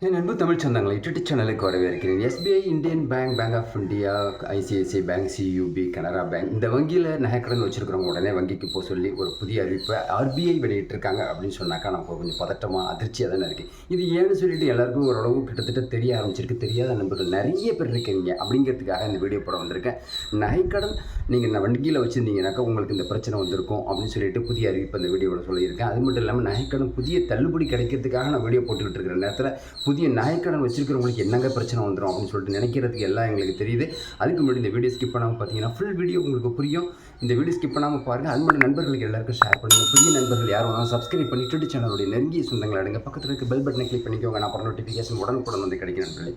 என் அன்பு தமிழ் சொந்தங்களை யூடியூப் சேனலுக்கு வரவேற்கிறேன். SBI, Indian bank, bank of India, ICICI bank, CUB, Canara bank இந்த வங்கியில் நகைக்கடன் வச்சுருக்கிறவங்க உடனே வங்கிக்கு போக சொல்லி ஒரு புதிய அறிவிப்பை ஆர்பிஐ வெளியிட்டிருக்காங்க அப்படின்னு சொன்னாக்கா நமக்கு கொஞ்சம் பதட்டமாக அதிர்ச்சியாக தானே இருக்குது. இது ஏன்னு சொல்லிட்டு எல்லாருக்கும் ஓரளவு கிட்டத்தட்ட தெரிய ஆரம்பிச்சிருக்கு. தெரியாத நண்பர்கள் நிறைய பேர் இருக்கீங்க அப்படிங்கிறதுக்காக இந்த வீடியோ போட வந்திருக்கேன். நகைக்கடன் நீங்கள் வங்கியில் வச்சுருந்தீங்கன்னாக்கா உங்களுக்கு இந்த பிரச்சனை வந்திருக்கும் அப்படின்னு சொல்லிட்டு புதிய அறிவிப்பு அந்த வீடியோவில் சொல்லியிருக்கேன். அது மட்டும் இல்லாமல் நகைக்கடன் புதிய தள்ளுபடி கிடைக்கிறதுக்காக நான் வீடியோ போட்டுக்கிட்டு இருக்கிற நேரத்தில் புதிய நகைக்கடன் வச்சுருக்கிறவங்களுக்கு என்னங்க பிரச்சனை வந்துடும் அப்படின்னு சொல்லிட்டு நினைக்கிறதுக்கு எல்லாம் எங்களுக்கு தெரியுது. அதுக்கு முன்னாடி இந்த வீடியோ ஸ்கிப் பண்ணாமல் பார்த்தீங்கன்னா ஃபுல் வீடியோ உங்களுக்கு புரியும். இந்த வீடியோ ஸ்கிப் பண்ணாமல் பாருங்கள். அது மாதிரி நண்பர்களுக்கு எல்லாருக்கும் ஷேர் பண்ணுங்கள். புதிய நண்பர்கள் யாரும் வேணாலும் சப்ஸ்கிரைப் பண்ணி யூடியூப் சேனலுடைய நெருங்கிய சொந்தங்களை எடுங்க. பக்கத்தில் இருக்க பெல் பட்டனை கிளிக் பண்ணிக்கோங்க. நான் அப்புறம் நோட்டிஃபிகேஷன் உடனுக்குடன் வந்து கிடைக்கும் நண்பர்களே.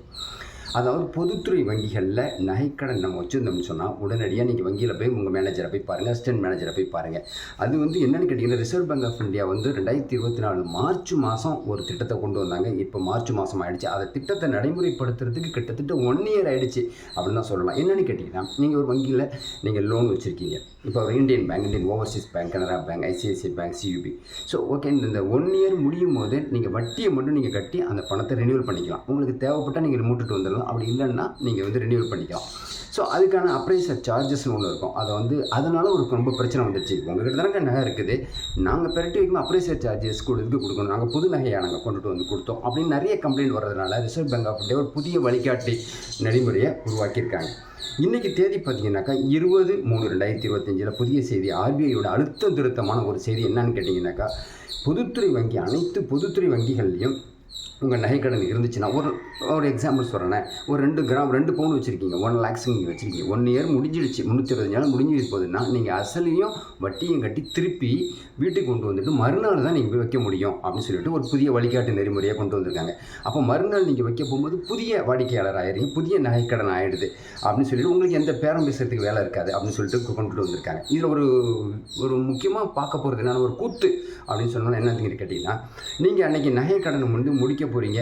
அதாவது பொதுத்துறை வங்கிகளில் நகைக்கடன் நம்ம வச்சுருந்தோம்னு சொன்னால் உடனடியாக நீங்கள் வங்கியில் போய் உங்கள் மேனேஜரை போய் பாருங்கள், அசிஸ்டன்ட் மேனேஜரை போய் பாருங்கள். அது என்னென்னு கேட்டிங்கன்னா, Reserve Bank of India 2024 March மாதம் ஒரு திட்டத்தை கொண்டு வந்தாங்க. இப்போ மார்ச் மாதம் ஆகிடுச்சு. அதை திட்டத்தை நடைமுறைப்படுத்துறதுக்கு கிட்டத்தட்ட 1 இயர் ஆகிடுச்சு அப்படின்னு தான் சொல்லலாம். என்னென்னு கேட்டிங்கன்னா, நீங்கள் ஒரு வங்கியில் நீங்கள் லோன் வச்சுருக்கீங்க. இப்போ ஒரு Indian bank, Indian Overseas bank, Canara bank, ICICI bank, சியூபி. So okay, இந்த 1 இயர் முடியும் போது நீங்கள் வட்டியை மட்டும் நீங்கள் கட்டி அந்த பணத்தை ரினியூவல் பண்ணிக்கலாம். உங்களுக்கு தேவைப்பட்டால் நீங்கள் மூட்டுட்டு வந்துடலாம். அப்படி இல்லைன்னா நீங்கள் ரினியூவல் பண்ணிக்கலாம். ஸோ அதுக்கான அப்ரைசர் சார்ஜஸ்னு ஒன்று இருக்கும். அதனால் ஒரு ரொம்ப பிரச்சனை வந்துடுச்சு. உங்கள்கிட்ட தானே நகை இருக்குது, நாங்கள் பெரட்டி வைக்கும் அப்ரைசர் சார்ஜஸ் கொடுக்கணும், நாங்கள் புது நகையை நாங்கள் கொண்டுட்டு வந்து கொடுத்தோம் அப்படின்னு நிறைய கம்ப்ளைண்ட் வர்றதுனால ரிசர்வ் பேங்க் ஆஃப் இந்தியா ஒரு புதிய வழிகாட்டி நடைமுறையை உருவாக்கியிருக்காங்க. இன்றைக்கி தேதி பார்த்தீங்கன்னாக்கா 20/3/2025 புதிய செய்தி, ஆர்பிஐயோட அழுத்தம் திருத்தமான ஒரு செய்தி என்னன்னு கேட்டிங்கன்னாக்கா, பொதுத்துறை வங்கி அனைத்து பொதுத்துறை வங்கிகள்லையும் உங்கள் நகைக்கடன் இருந்துச்சுன்னா ஒரு எக்ஸாம்பிள் சொல்கிறேன். ஒரு 2 பவுன் வச்சுருக்கீங்க, 1 lakhs நீங்கள் வச்சுருக்கீங்க. 1 இயர் முடிஞ்சிடுச்சு, 365 நாள் முடிஞ்சு போகுதுன்னா நீங்கள் அசலையும் வட்டியும் கட்டி திருப்பி வீட்டுக்கு கொண்டு வந்துட்டு மறுநாள் தான் நீங்கள் போய் வைக்க முடியும் அப்படின்னு சொல்லிட்டு ஒரு புதிய வழிகாட்டு நெறிமுறையை கொண்டு வந்திருக்காங்க. அப்போ மறுநாள் நீங்கள் வைக்க போகும்போது புதிய வாடிக்கையாளர் ஆயிடுறீங்க, புதிய நகைக்கடன் ஆகிடுது அப்படின்னு சொல்லிட்டு உங்களுக்கு எந்த பேரம் பேசுறதுக்கு வேலை இருக்காது அப்படின்னு சொல்லிட்டு கொண்டுட்டு வந்திருக்காங்க. இதில் ஒரு முக்கியமாக பார்க்க போகிறது என்னென்ன ஒரு கூத்து அப்படின்னு சொன்னால் என்னன்னு கேட்டிங்கன்னா, நீங்கள் அன்றைக்கி நகைக்கடன் முடிக்க போகிறீங்க,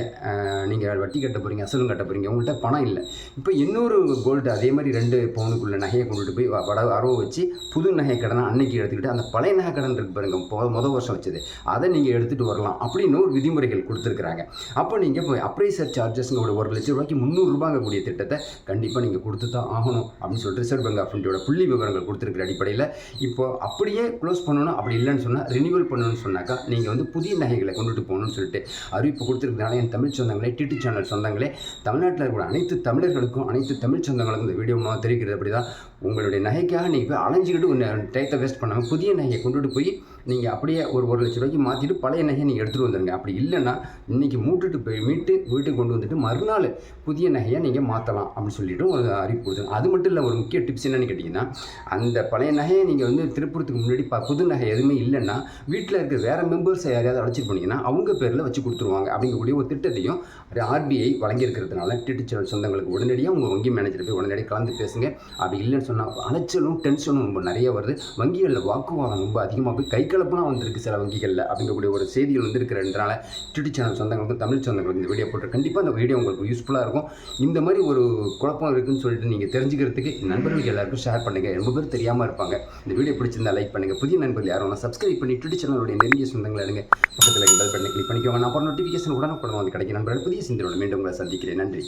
நீங்கள் வட்டி கட்ட போகிறீங்க, அசலும் கட்ட போகிறீங்க, உங்கள்கிட்ட பணம் இல்லை. இப்போ இன்னொரு கோல்டு அதே மாதிரி 2 பவுனுக்குள்ள நகையை கொண்டுட்டு போய் அரவு வச்சு புது நகை கடனை அன்னைக்கு எடுத்துக்கிட்டு அந்த பழைய நகை கடன் இருக்கு பாருங்க, முதல் வருஷம் வச்சது, அதை நீங்கள் எடுத்துகிட்டு வரலாம் அப்படின்னு ஒரு விதிமுறைகள் கொடுத்துருக்குறாங்க. அப்போ நீங்கள் போய் அப்ரைசர் சார்ஜஸ்ங்க ஒரு 1 லட்சம் ரூபாய்க்கு 300 ரூபாங்கக்கூடிய திட்டத்தை கண்டிப்பாக நீங்கள் கொடுத்து தான் ஆகணும் அப்படின்னு சொல்லிட்டு ரிசர்வ் பேங்க் ஆஃப் இந்தியாவோட புள்ளி விவரங்கள் கொடுத்துருக்கிற அடிப்படையில் இப்போ அப்படியே க்ளோஸ் பண்ணணும். அப்படி இல்லைன்னு சொன்னால் ரினியூவல் பண்ணணும்னு சொன்னாக்கா நீங்கள் புதிய நகைகளை கொண்டுட்டு போகணும்னு சொல்லிட்டு அறிவிப்பு கொடுத்துருக்கனால என் தமிழ் சொந்தங்களே, டிடி சேனல் சொந்தங்களே, தமிழ்நாட்டில் இருக்கிற அனைத்து தமிழர்களுக்கும் அனைத்து தமிழ் சொந்தங்களுக்கும் இந்த வீடியோ மூலமாக தெரிவிக்கிறது. அப்படி தான் உங்களுடைய நகைக்காக நீங்கள் போய் அலைஞ்சிக்கிட்டு டைத்தை வேஸ்ட் பண்ணாமல் புதிய நகையை கொண்டுட்டு போய் நீங்கள் அப்படியே ஒரு 1 லட்ச ரூபாய்க்கு மாற்றிட்டு பழைய நகையை நீங்கள் எடுத்துகிட்டு வந்துடுங்க. அப்படி இல்லைன்னா இன்றைக்கி மீட்டு வீட்டுக்கு கொண்டு வந்துட்டு மறுநாள் புதிய நகையை நீங்கள் மாற்றலாம் அப்படின்னு சொல்லிட்டு ஒரு அறிவிப்பு கொடுத்துருங்க. அது மட்டும் இல்லை, ஒரு முக்கிய டிப்ஸ் என்னென்னு கேட்டிங்கன்னா, அந்த பழைய நகையை நீங்கள் திருப்பூரத்துக்கு முன்னாடி புது நகை எதுவுமே இல்லைன்னா வீட்டில் இருக்க வேறு மெம்பர்ஸை யாரையாவது அழைச்சிட்டு போனீங்கன்னா அவங்க பேரில் வச்சு கொடுத்துருவாங்க அப்படிங்கக்கூடிய ஒரு திட்டத்தையும் ஆர்பிஐ வழங்கியிருக்கிறதுனால டிடி சேனல் சொந்தங்களுக்கு உடனடியாக உங்கள் வங்கி மேனேஜர் போய் உடனடியாக கலந்து பேசுங்க. அப்படி இல்லைன்னு சொன்னால் அலைச்சலும் டென்ஷனும் ரொம்ப நிறைய வருது. வங்கிகளில் வாக்குவாதம் ரொம்ப அதிகமாக போய் கைக்கலப்பெல்லாம் வந்திருக்கு சில வங்கிகளில் அப்படிங்கக்கூடிய ஒரு செய்திகள் இருக்கிறதுனால டிடி சேனல் சொந்தங்களுக்கும் தமிழ் சொந்தங்களுக்கும் இந்த வீடியோ போட்டு கண்டிப்பாக அந்த வீடியோ உங்களுக்கு யூஸ்ஃபுல்லாக இருக்கும். இந்த மாதிரி ஒரு குழப்பம் இருக்குதுன்னு சொல்லிட்டு நீங்கள் தெரிஞ்சுக்கிறதுக்கு நண்பர்களுக்கு எல்லாருக்கும் ஷேர் பண்ணுங்கள். ரொம்ப பேர் தெரியாமல் இருப்பாங்க. இந்த வீடியோ பிடிச்சிருந்தா லைக் பண்ணுங்கள். புதிய நண்பர்கள் யாரும் சப்ஸ்கிரைப் பண்ணி டிடி சேனலுடைய நெருங்கிய சொந்தங்களை எடுங்க. பக்கத்தில் பெல் பட்டனை கிளிக் பண்ணிக்கோங்க. நான் அப்புறம் நோட்டிஃபிகேஷன் உடனுக்குடன் வந்து கிடைக்கும். நண்பர்கள் புதிய சிந்தனையோட மீண்டும் உங்களை சந்திக்கிறேன். நன்றி.